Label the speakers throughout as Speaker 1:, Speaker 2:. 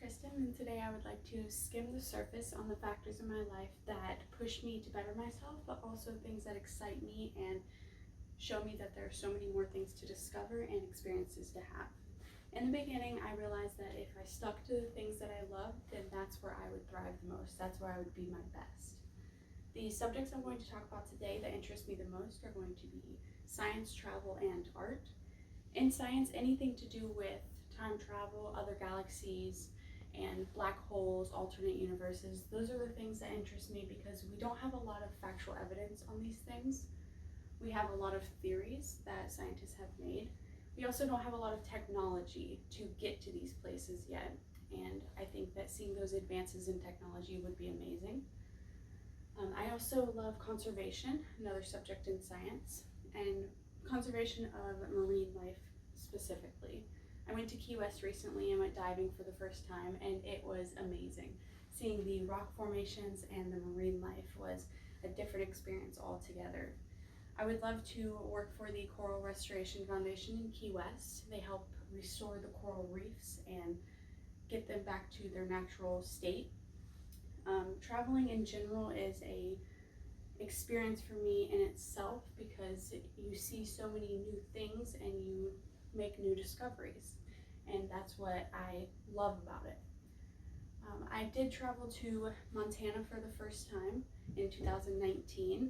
Speaker 1: Kristen, and today I would like to skim the surface on the factors in my life that push me to better myself, but also things that excite me and show me that there are so many more things to discover and experiences to have. In the beginning, I realized that if I stuck to the things that I loved, then that's where I would thrive the most. That's where I would be my best. The subjects I'm going to talk about today that interest me the most are going to be science, travel, and art. In science, anything to do with time travel, other galaxies, and black holes, alternate universes, those are the things that interest me because we don't have a lot of factual evidence on these things. We have a lot of theories that scientists have made. We also don't have a lot of technology to get to these places yet, and I think that seeing those advances in technology would be amazing. I also love conservation, another subject in science, and conservation of marine life specifically. I went to Key West recently and went diving for the first time, and it was amazing. Seeing the rock formations and the marine life was a different experience altogether. I would love to work for the Coral Restoration Foundation in Key West. They help restore the coral reefs and get them back to their natural state. Traveling in general is a experience for me in itself because you see so many new things and you make new discoveries, and that's what I love about it. I did travel to Montana for the first time in 2019.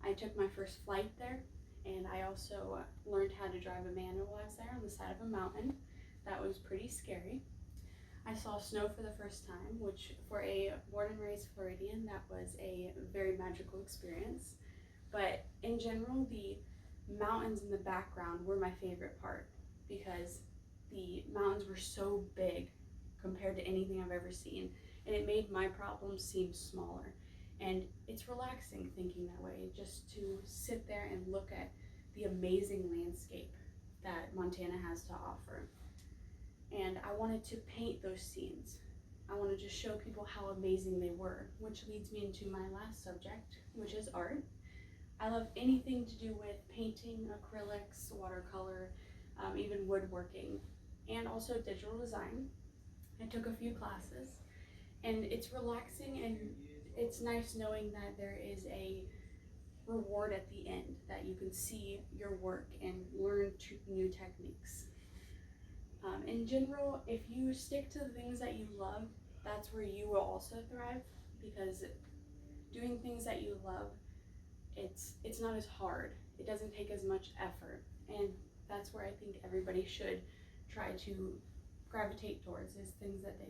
Speaker 1: I took my first flight there, and I also learned how to drive a manual while I was there on the side of a mountain. That was pretty scary. I saw snow for the first time, which for a born and raised Floridian, that was a very magical experience. But in general, the mountains in the background were my favorite part because the mountains were so big compared to anything I've ever seen, and it made my problems seem smaller. And it's relaxing thinking that way, just to sit there and look at the amazing landscape that Montana has to offer. And I wanted to paint those scenes. I wanted to show people how amazing they were, which leads me into my last subject, which is art. I love anything to do with painting, acrylics, watercolor, even woodworking, and also digital design. I took a few classes, and it's relaxing, and it's nice knowing that there is a reward at the end, that you can see your work and learn new techniques. In general, if you stick to the things that you love, that's where you will also thrive, because doing things that you love, it's not as hard. It doesn't take as much effort, and that's where I think everybody should try to gravitate towards, is things that they